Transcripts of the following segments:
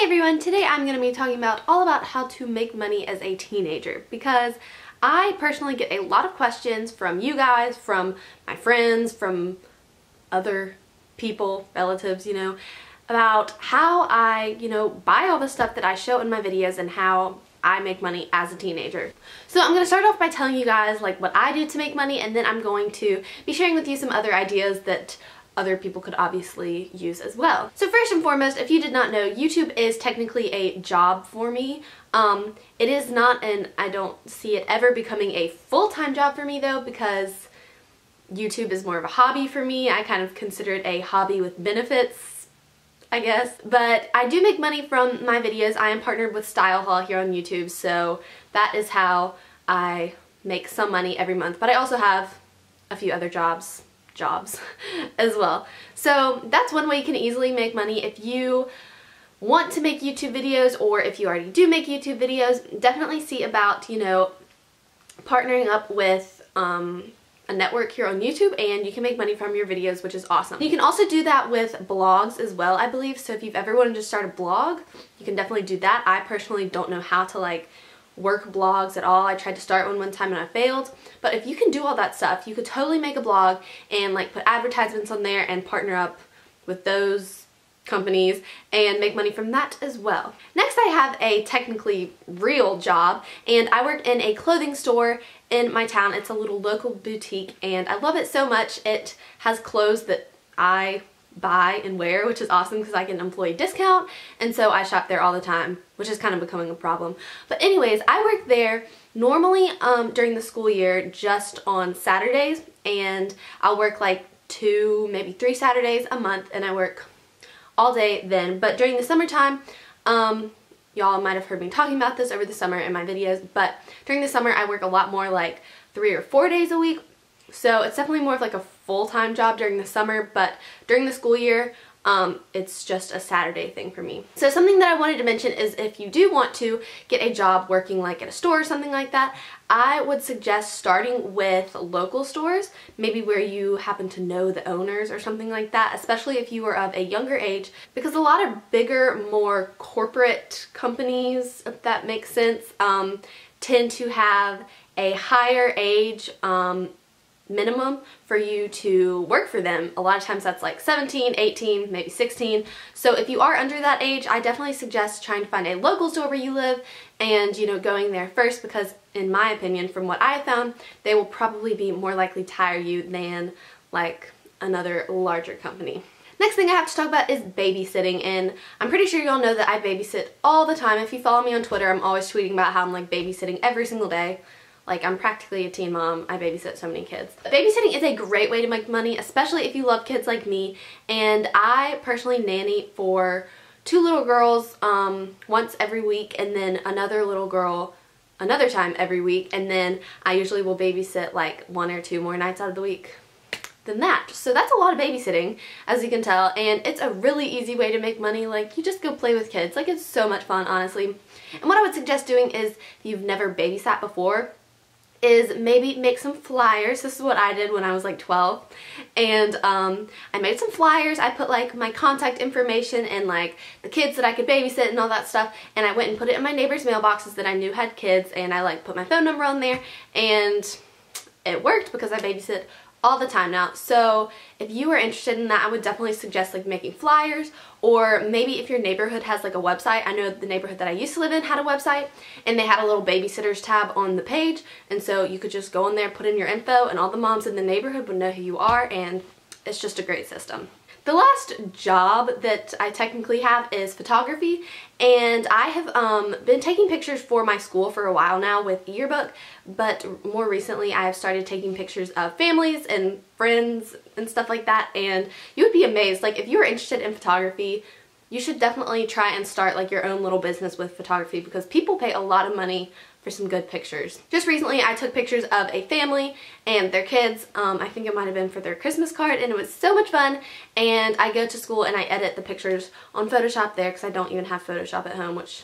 Hey everyone, today I'm going to be talking about all about how to make money as a teenager, because I personally get a lot of questions from you guys, from my friends, from other people, relatives, about how I, buy all the stuff that I show in my videos and how I make money as a teenager. So I'm going to start off by telling you guys like what I do to make money, and then I'm going to be sharing with you some other ideas that other people could obviously use as well. So first and foremost, if you did not know, YouTube is technically a job for me. It is not, and I don't see it ever becoming a full-time job for me though, because YouTube is more of a hobby for me. I kind of consider it a hobby with benefits, I guess. But I do make money from my videos. I am partnered with Style Haul here on YouTube, so that is how I make some money every month. But I also have a few other jobs as well. So that's one way you can easily make money. If you want to make YouTube videos, or if you already do make YouTube videos, definitely see about, partnering up with a network here on YouTube, and you can make money from your videos, which is awesome. You can also do that with blogs as well, I believe. So if you've ever wanted to start a blog, you can definitely do that. I personally don't know how to work blogs at all. I tried to start one time and I failed. But if you can do all that stuff, you could totally make a blog and put advertisements on there and partner up with those companies and make money from that as well. Next, I have a technically real job, and I work in a clothing store in my town. It's a little local boutique and I love it so much. It has clothes that I buy and wear, which is awesome because I get an employee discount, and so I shop there all the time, which is kind of becoming a problem. But anyways, I work there normally during the school year just on Saturdays, and I'll work 2, maybe 3 Saturdays a month, and I work all day then. But during the summertime, y'all might have heard me talking about this over the summer in my videos, but during the summer I work a lot more, 3 or 4 days a week. So it's definitely more of a full-time job during the summer, but during the school year, it's just a Saturday thing for me. So something that I wanted to mention is if you do want to get a job working at a store or something like that, I would suggest starting with local stores, maybe where you happen to know the owners or something like that, especially if you are of a younger age, because a lot of bigger, more corporate companies, if that makes sense, tend to have a higher age minimum for you to work for them. A lot of times that's 17, 18, maybe 16. So if you are under that age, I definitely suggest trying to find a local store where you live and, going there first, because in my opinion, from what I found, they will probably be more likely to hire you than another larger company. Next thing I have to talk about is babysitting, and I'm pretty sure you all know that I babysit all the time. If you follow me on Twitter, I'm always tweeting about how I'm babysitting every single day. I'm practically a teen mom. I babysit so many kids. Babysitting is a great way to make money, especially if you love kids like me. And I personally nanny for 2 little girls once every week, and then another little girl another time every week. And then I usually will babysit 1 or 2 more nights out of the week than that. So that's a lot of babysitting, as you can tell, and it's a really easy way to make money. You just go play with kids. It's so much fun, honestly. And what I would suggest doing is, if you've never babysat before, is maybe make some flyers. This is what I did when I was 12, and I made some flyers. I put my contact information and the kids that I could babysit and all that stuff, and I went and put it in my neighbors' mailboxes that I knew had kids, and I put my phone number on there, and it worked because I babysit all the time now. So if you are interested in that, I would definitely suggest making flyers, or maybe if your neighborhood has a website. I know the neighborhood that I used to live in had a website, and they had a little babysitters tab on the page, and so you could just go in there, put in your info, and all the moms in the neighborhood would know who you are, and it's just a great system. The last job that I technically have is photography, and I have been taking pictures for my school for a while now with Yearbook, but more recently I have started taking pictures of families and friends and stuff like that, and you would be amazed. If you are interested in photography, you should definitely try and start your own little business with photography, because people pay a lot of money for some good pictures. Just recently I took pictures of a family and their kids. I think it might have been for their Christmas card, and it was so much fun. And I go to school and I edit the pictures on Photoshop there, because I don't even have Photoshop at home, which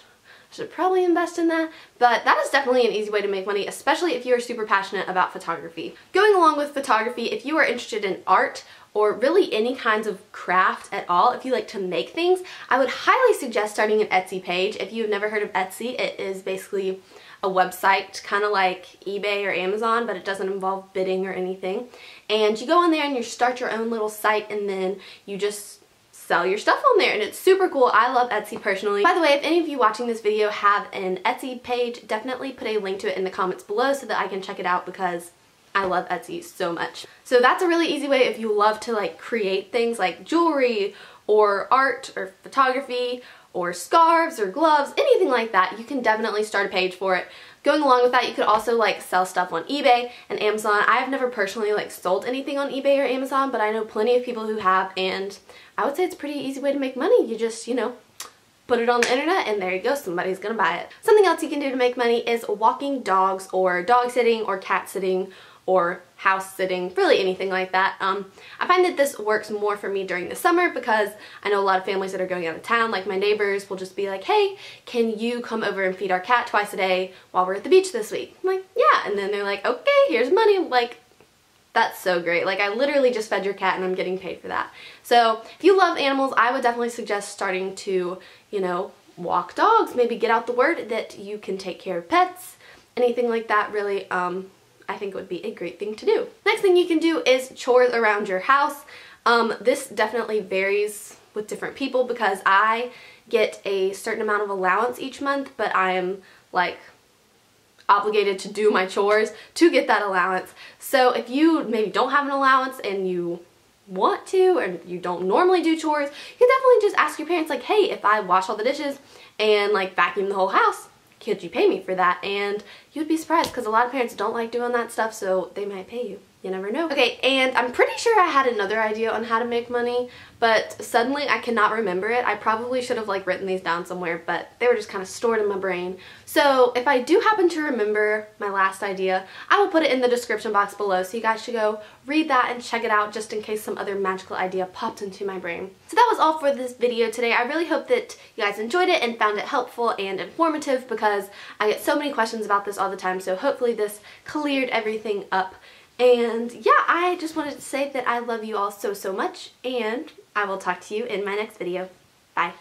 I should probably invest in that. But that is definitely an easy way to make money, especially if you're super passionate about photography. Going along with photography, if you are interested in art or really any kinds of craft at all, if you like to make things, I would highly suggest starting an Etsy page. If you've never heard of Etsy, it is basically a website kind of like eBay or Amazon, but it doesn't involve bidding or anything. And you go on there and you start your own little site, and then you just sell your stuff on there, and it's super cool. I love Etsy personally. By the way, if any of you watching this video have an Etsy page, definitely put a link to it in the comments below so that I can check it out, because I love Etsy so much. So that's a really easy way if you love to like create things like jewelry or art or photography or scarves or gloves, anything like that. You can definitely start a page for it. Going along with that, you could also like sell stuff on eBay and Amazon. I've never personally like sold anything on eBay or Amazon, but I know plenty of people who have, and I would say it's a pretty easy way to make money. You just, you know, put it on the internet and there you go, somebody's gonna buy it. Something else you can do to make money is walking dogs or dog sitting or cat sitting or house sitting, really anything like that. I find that this works more for me during the summer because I know a lot of families that are going out of town, like my neighbors will just be like, hey, can you come over and feed our cat twice a day while we're at the beach this week? I'm like, yeah, and then they're like, okay, here's money. I'm like, that's so great. Like, I literally just fed your cat and I'm getting paid for that. So if you love animals, I would definitely suggest starting to, you know, walk dogs, maybe get out the word that you can take care of pets, anything like that. Really, I think it would be a great thing to do. Next thing you can do is chores around your house. This definitely varies with different people because I get a certain amount of allowance each month, but I am like obligated to do my chores to get that allowance. So if you maybe don't have an allowance and you want to, or you don't normally do chores, you can definitely just ask your parents like, hey, if I wash all the dishes and like vacuum the whole house, could you pay me for that? And you'd be surprised because a lot of parents don't like doing that stuff, so they might pay you. You never know. Okay, and I'm pretty sure I had another idea on how to make money, but suddenly I cannot remember it. I probably should have like written these down somewhere, but they were just kind of stored in my brain. So if I do happen to remember my last idea, I will put it in the description box below, so you guys should go read that and check it out just in case some other magical idea popped into my brain. So that was all for this video today. I really hope that you guys enjoyed it and found it helpful and informative because I get so many questions about this all the time, so hopefully this cleared everything up. And yeah, I just wanted to say that I love you all so, so much, and I will talk to you in my next video. Bye.